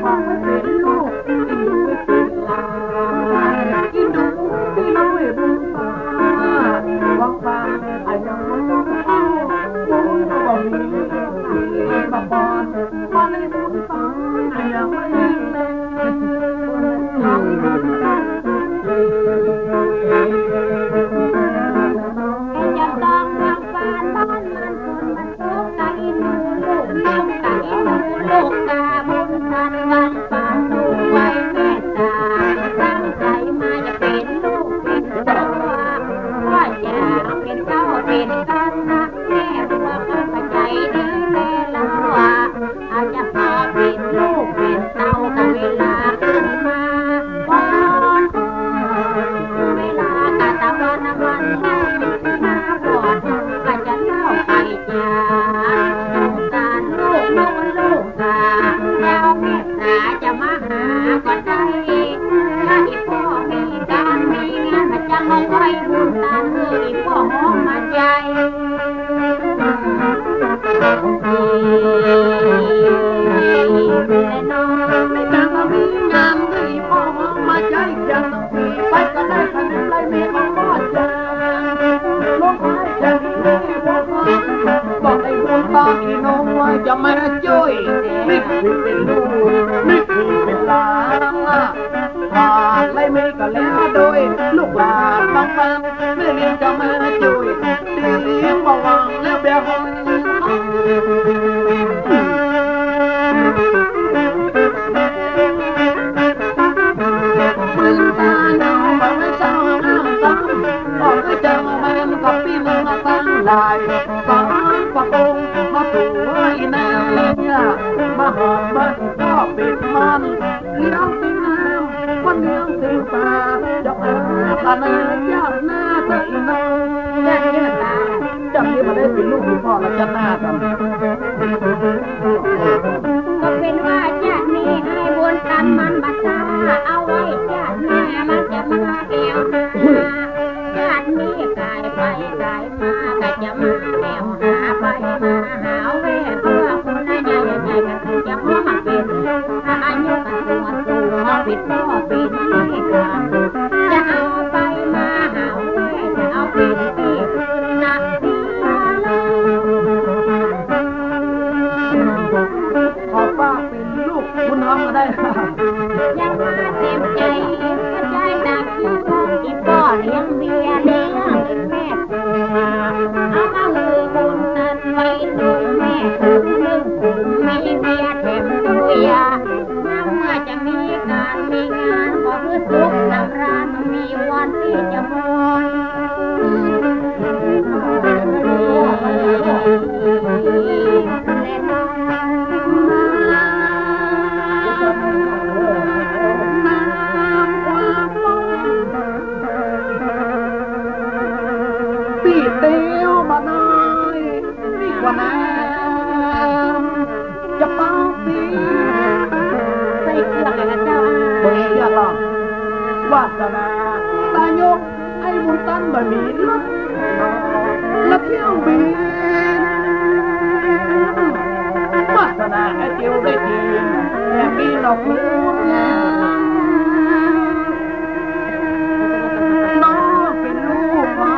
ความไม่เป็น มันเลี้ยงติ้งแล้ววันเลี้ยงติ้งตาจะพานาจับหน้าเต้นน้องแย่เนี่ยตาจับนี้มาได้เป็นลูกคุณพ่อแล้วจับหน้ากันก็เป็นว่าจะนี่ให้บนตันมันบัตาเอาไว้จะแม่มันจะมาแก้วหาญาตินี้กายไปกายมาก็จะมาแก้วหาไปมาหาแว่เพื่อคนใหญ่ใหญ่กันจะมาเป็นอายุกันตัวสูงปิดพ่อปิดนี่กันจะเอาไปมาหาแว่จะเอาปิดที่นักที่ขอป้าเป็นลูกคุณน้องมาได้ยังมาเต็มใจใจหนักอีพ่อเลี้ยงเบียร์เลี้ยงแม่เอามาเลือบุญนั้นไว้ดูแม่ถึงนึกมีเบียร์แถมตัวยาเมื่อจะมีการมีงานขอคือสุขนำร้านมีวันที่จะมอยปีเตียวมาหน่อยนี่กว่าน้ำจะป้าปีใส่เครื่องอะไรกันเจ้าเบอร์อย่าหลอกวาสนาตายกไอ้บุญตันบะหมี่รถและเที่ยวบินวาสนาไอ้เที่ยวได้กินแค่มีหลอกลวงน้องเป็นลูกไม้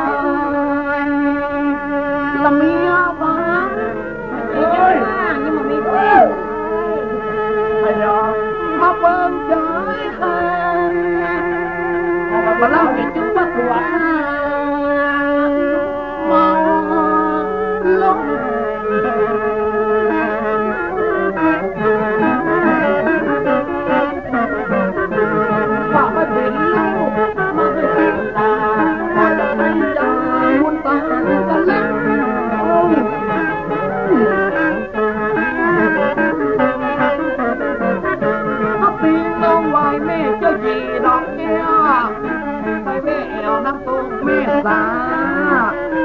ละเมียหวานเอ้ยนี่มันมีเพื่อนไม่ยอมมาเบิ่งใจใครมาเล่าให้จุ๊บว่าตัวมาลงว่าไม่เป็นลูกมาไม่เป็นตาพอจะไม่ใจมุนตากันแล้วปีน้องวายแม่เจ้าจีดอกแก้วไปแม่เอาน้ำตกแม่สา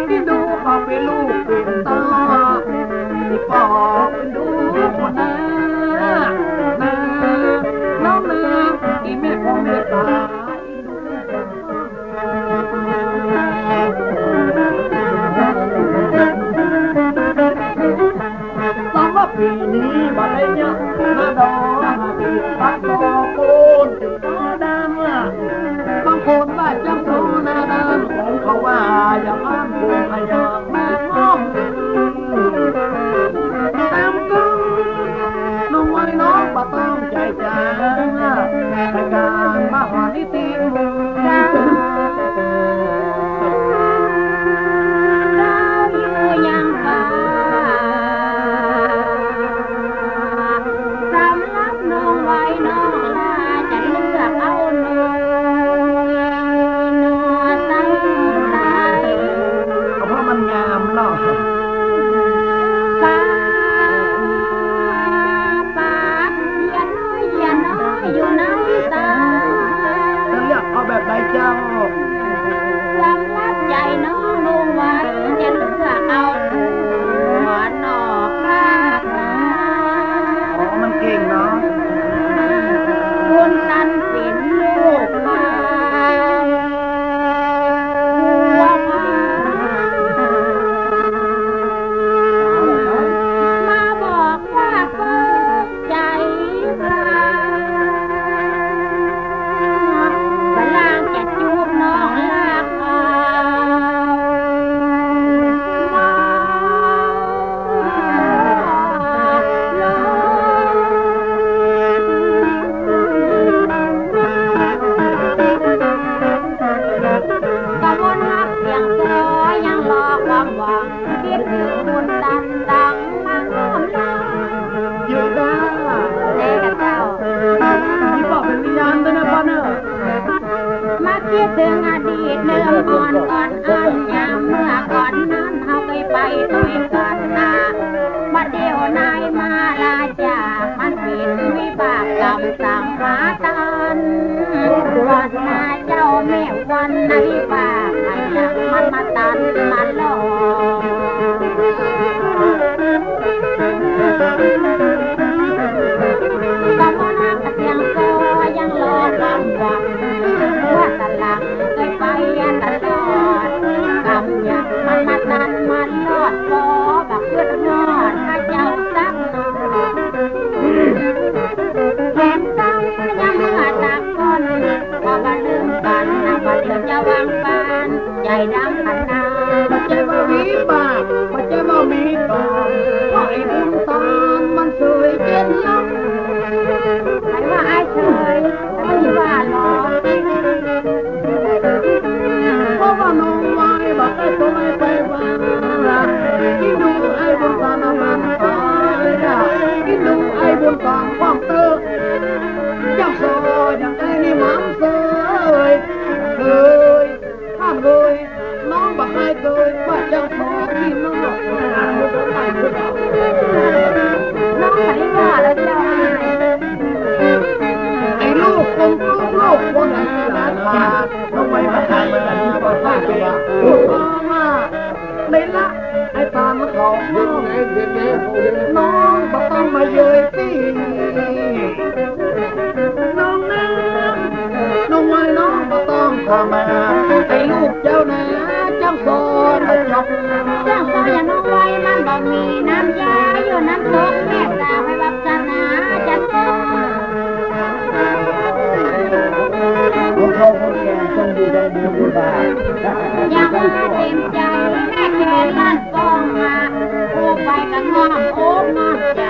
ที่ดูเขาเป็นลูกเป็นตาที่ปอกเป็นดูคนน้าน้องนาที่แม่ของแม่ตาสองว่าปีนี้บัดไอ้เนี่ยมาดอกปีปักตอโคนจุดต่อดังบางคนว่าจังโซนาดังของเขาว่าอย่าอ้างผูกขยันแม่ง้อมตามก็น้องไว้น้องบ่ต้องใจจางในการมาหานิติมุงยังฟ้าสำรับน้องไว้น้องลาจะเลือกเอาหนูตั้งใจเพราะมันงามเนาะฟ้าอย่าน้อยอยู่ในตาจะเลือกเอาแบบใดเจ้าสำรับใจน้องลุงไว้จะเลือกเอาหัวนอกข้างมันเก่งเนาะคุณตันสินลูกมาหัวมาบอกว่าเปิดใจพาพลังจะจูบน้องลากมาคิดถึงบุญตันดังมาง้อมลาอยู่ได้เด็กเจ้าที่บอกเป็นวิญญาณด้วยนะพ่อเนอะมาคิดถึงอดีตเดิมอ่อนก่อนอันยามเมื่อก่อนนั้นเฮาเคยไปด้วยกันนาบัดเดียวนายมาลาจากมันผิดวิบากกรร ำสั่งมาตันวันนาเจ้าแม่วันนาวิบากให้ยังมันมาตันมาหลอกกำมานางเสียงโซยังรอความหวังว่าตะลังเคยไปตลอดกำยังมันมาตันมาหลอดพอบักเพื่อนงอดถ้าเจ้าสักหน่อยแขนตั้งยังเมื่อตากคนพอมาลืมกันนะพอเดี๋ยวจะวางปานใจดำขันนาปัจจัยว่ามีปากปัจจัยว่ามีตาเพราะไอ้บุญตามันสวยเย็นล้ำใครว่าไอ้เฉยไม่ว่าหรอกเพราะว่าน้องไม้บอกไอ้ตัวไม่ไปว่าที่ดูไอ้บุญตามันตายที่ดูไอ้บุญตาความเตอยังซอยังไอ้นี่มันเสยท่านเลยน้องบอกให้เลยว่ายังพอที่น้องน้องใครว่าแล้วเจ้าไอ้ลูกคนลูกคนไหนหลานมาน้องไว้มาทำมันนี่ก็ทราบว่าพ่อมาในละไอ้ตามันของน้องน้องก็ต้องมาเยยตีน้องนะน้องไว้น้องก็ต้องทำมาไอ้ลูกเจ้านะจ้างสอนมาจบจ้างสอนอย่างน้องไว้มันบ่มีน้ำยาอยู่น้ำตกแม่ตาไปวับศาสนาจะสอนเขาคนแก่ต้องดูได้ดูบ้างยังมาเต็มใจแม่แค่ลั่นกองมาโอ้ไปกับง้อมโอ้ง้อมใจ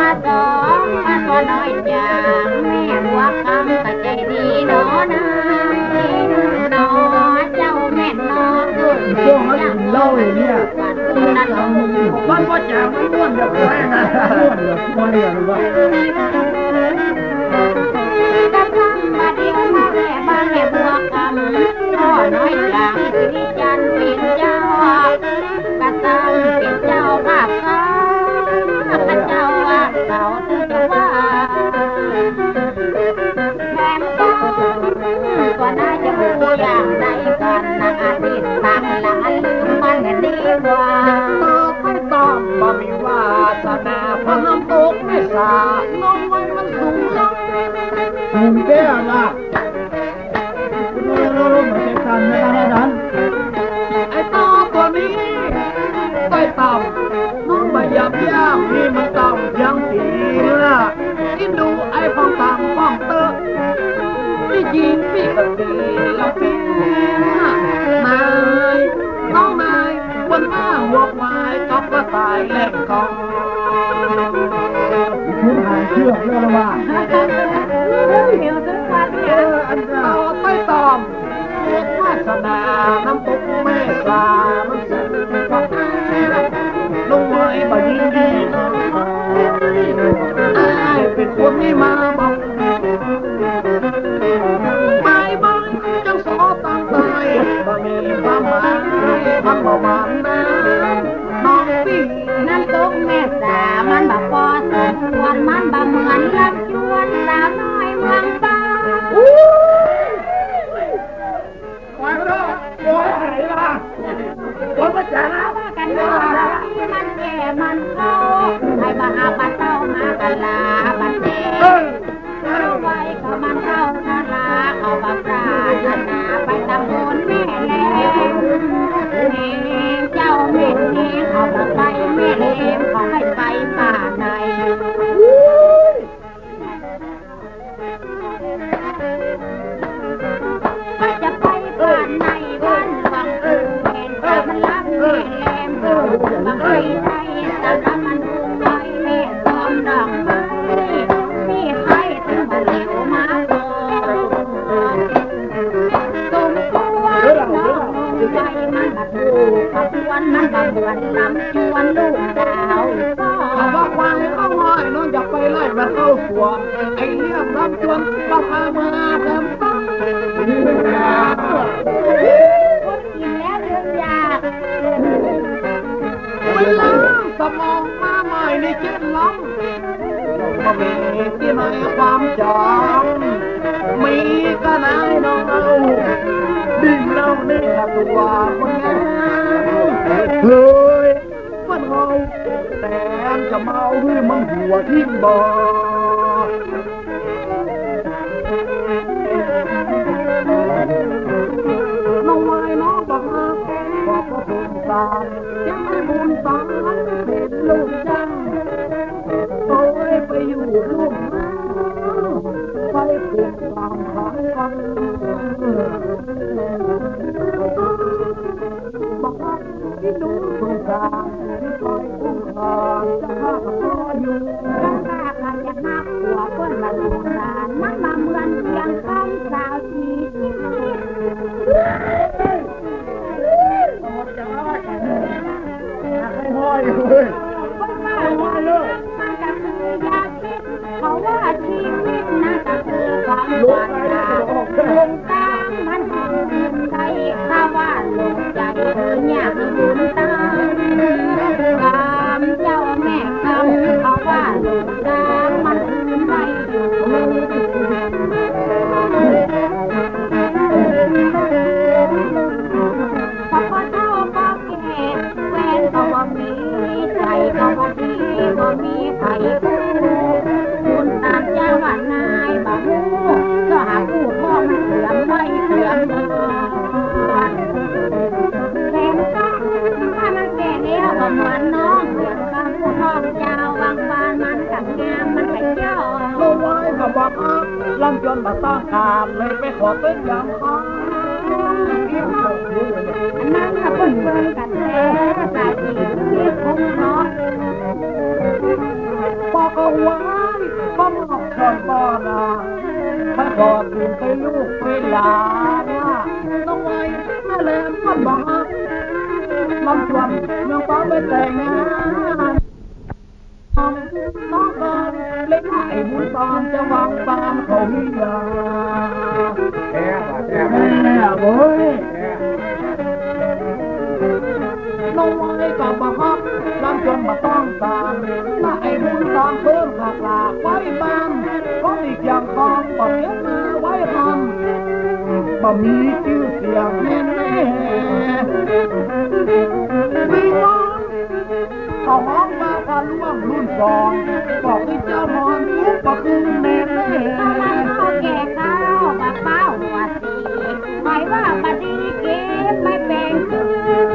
มาสองมาตัวน้อยจางแม่หัวคำก็ใจดีหนอนะหนอเจ้าแม่นอขึ้นช่วงมันเล่าอย่างเนี้ยมันว่าจางมันม้วนแบบไรนะม้วนแบบม้วนเรียนหรือว่ามาเดียวมาแม่บ้านแม่บัวคำพ่อน้อยจางสิริจันทร์เป็นเจ้ากระซังเป็นเจ้าภาพเขาพระเจ้าว่าเขาถึงจะว่าแถมก็ตัวน่าจะรู้อย่างใดกันนะอาทิตย์ตักหลานลืมมันดีกว่าต่อไปต้องบ่มีวาสนาพระน้ำตกไม่สาน้องไว้มันสูงลังสูงแก่ละคุณรู้เหมือนกันนะไอ้ต่อตัวนี้ไปต่ำน้องมายับย่างนี่มันต่ำยังตีละที่ดูไอ้พองต่ำพองเตอะที่ยิงพี่กะตีละปีนายน้องนายวันหน้าหัวควายก็กระต่ายแหลกคองคุณหายเชื่อเรื่องว่าเดี๋ยวทุกวันเนี่ยอันต่อไปต่อมวาสนาน้ำตกแม่สามันสุดว่าลงไว้บ่ยินดีไอ้เป็นคนไม่มาบอกไม่บ้านจังสอตามตายบ่มีความหมายมันบ่หวานนะน้องพี่น้ำตกแม่สามันบ่พอสมควรมันบ่เหมือนลำชวนสาวน้อยเมืองฟ้าปล่อยมันปล่อยอะไรล่ะปล่อยมันจะนะว่ากันว่ามันแก่มันเข้าให้มาหาบ้านเต้ามากันลาบ้านเต้เอาไว้ก็มันเข้านาลาเอาบักราธนาไปตำบลแม่แหลมเจ้าแม่เองเอาไปแม่แหลมเขาให้ไปป่าในก็จะไปป่าในบ้านหลวงแม่แต่มันรักแม่แหลมบางทีใจแต่ถ้ามันดูไปแม่ซ้อมดอกไม้มีใครถึงมาเหลวมาโตสมควรน้องใจมันมาถูกขบวนมันมาเหมือนลำชวนลูกดาวถ้าว่าควายเข้าห้อยน้องอยากไปไล่มันเข้าสวนไอ้เลี้ยงลำชวนมาพามาเติมตั้งคนกินแล้วเรื่องยากเวลาสมองมาใหม่ในเจ็ดล้ำก็มีที่ ในความจำมีก็นายน้องเราดิ่งเรานี่ขัดตัวคนงามเลยมันเฮาแต่จะเมาหรือมันหัวทิ้งบ่น้องไว้น้องบอกมาบอกว่าบุญตายังไม่บุญตาเป็นลูกจังโอ้ยไปอยู่ร่วมไปเป็นตามทางกันบอกว่าที่หนูสงสารที่คอยคุ้มครองจะพาพ่ออยู่ข้างข้ากันจะนับหัวคนละลูกหลานมันมาเหมือนเพียงคำสาวชีห้อยเลยห้อยเลยมันก็คือยาพิษเขาว่าชีวิตน่าจะคือความหวานลงตามันหินใจถ้าว่าลงใจอยากบุญตากามเจ้าแม่คำเขาว่าลงตามันหินใจอยู่พอเท่าพอแก่แฟนก็ว่ามีใจก็ว่าดีก็มีใครคุณตามเจ้าว่านายบ่ฮู้ก็หาผู้พ่อมันเสื่อมไม่เสื่อมแฟนก็ถ้ามันแก่แล้วก็เหมือนน้องเสียงกับผู้ท้องเจ้าวางบานมันกับงามมันกับเจ้ารู้ไว้ก็บอกลำจนมาต้องการเลยไปขอเป็นอย่างเขานั่งกับเพื่อนกันแล้วสายจีที่คงเนาะบอกเอาไว้ก็มอบชนบ่อนาถ้าขอคืนไปลูกไปหลานต้องไว้แม่แหลมมันบอกลำจวนยังต้องไปแต่งงานน้องก่อนเล็กไอ้บุญตอนจะวางปานเขาหิยาแม่โว้ยน้องไว้กับบ่ฮับลำจนมาต้องการถ้าไอ้บุญตอนเพิ่มหักหลากไว้บ้านก็อีกอย่างคองบ่เก็บมาไว้ทำบ่มีชื่อเสียงแน่มีน้องเขาห้องมากันล่วงรุ่นก่อนบอกที่เจ้านอนทุกข์ก็คือแน่พ่อแก่ข้าวบักเป้าหัวสีหมายว่าบดีเก็บไม่แบ่งคืน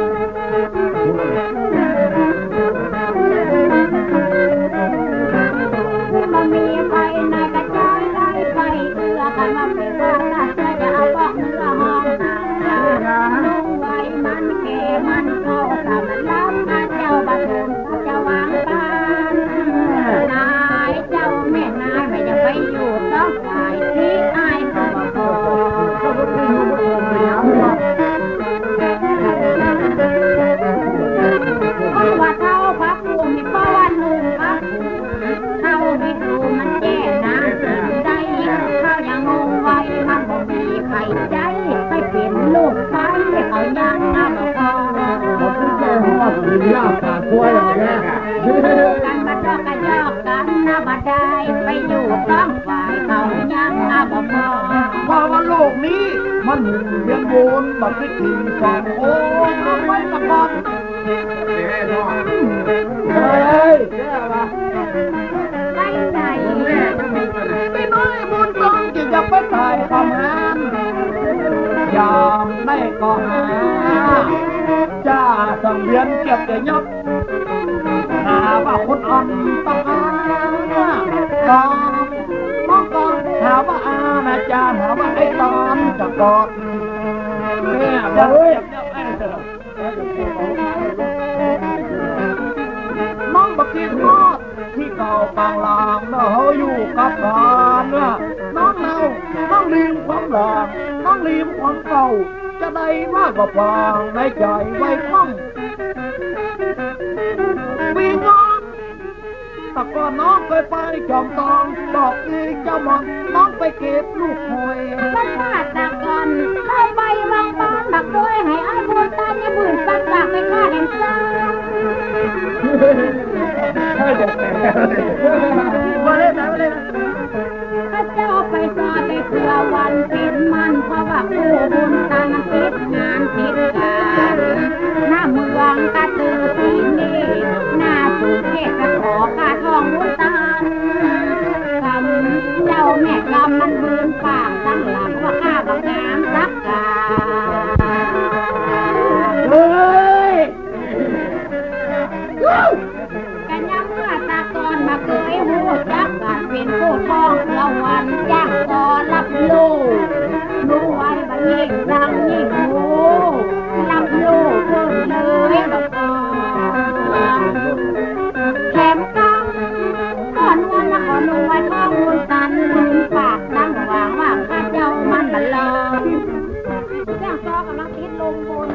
มันมีไฟในกระจายไล่ไฟเอือกันมาเป็นว่าถ้าจะเอาบอกเนื้อห้องหางลุงไว้มันแก่มันเข้าสามันล้ำมาเจ้าบัดโดนจะวางบ้านนายเจ้าแม่นายไม่จะไปอยู่ต้องฝ่ายที่อายเขาบอกว่าเท่าพักภูมิเพราะว่านุ่มพักเท่าไม่ดูมันแย่นะได้เท่าอย่างงงไว้มันบ่มีใครใจให้เป็นลูกไปเขายังน้ำพอกันมาดอกกันยอกกันนะบัดได้ไปอยู่ต้องฝ่ายเขายังน้ำพอเพราะว่าโลกนี้มันเวียนวนบัดทีสองโอ้เอาไว้ตะกอนเฮ้ยไปไหนไปน้อยบุญตองที่จะไปถ่ายทำงานยามได้ก็หาจ้าสังเวียนเก็บแต่ยศหาว่าคนอ่อนต้องหากองกองหาว่าอาณาจารย์หาว่าไอ้ตอนจะกอดแม่จะเฮ้ยน้องบักกินทอดที่เก่าปางลางเนาะอยู่กับกันน้องเนาน้องลืมความหลังน้องลืมความเก่าจะได้ว่าก็ฟังในใจไว้คล่องวิ่งน้องแต่ก่อนน้องเคยไปจอมตองบอกเลยเจ้ามอนน้องไปเก็บลูกหอยไปพลาดแต่ก่อนเคยไปบางบ้านบักด้วยให้ไอ้บุญตาเนี่ยบื่นปักหลักไปฆ่าเด็กซ่ามาเลย แม่กำมันบืนปากตั้งหลังว่าข้าบังงามสักกาเฮ้ยกันยังเมื่อตาตอนมาเคยหูจักกันเป็นผู้ทองละวันย่างต่อรับลูกรู้ไว้บ่ยิ่งดังยิ่งหูรับลูกเพิ่นเลยบ่พอแถมกังก่อนวันละก่อนไว้ท้องบุญตันลืมปากตั้งหวังว่าข้าเจ้ามันบันลอยย่างต่อกำลังคิดลงบน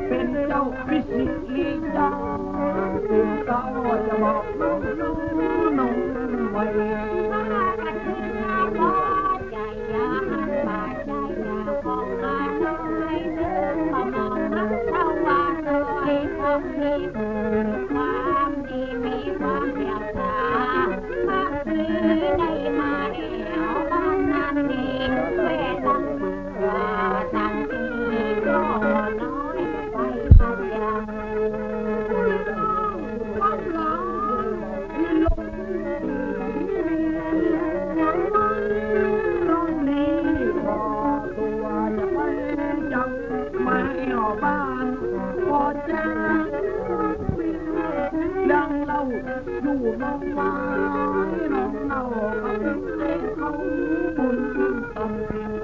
เป็นเจ้าพิสิทธิ์ลีจาเป็นเจ้าจะบอกน้องน้องไว้กันถึงงานบ่ใจยาหันบาดใจยาของมาน้อยเดินมามองนักเท่าว่าซอยของมีความดีมีความเดียวตามาสีได้มาเดียวบ้านนั้นดีเวลังเมื่อทันทีก็น้อยไปพันยาความหลังที่ลงน้องนี้พอตัวจะไปจังไม่ออกบ้านพอจะดังเล่าอยู่น้องไม้น้องเล่ากับให้เขาบุญตำ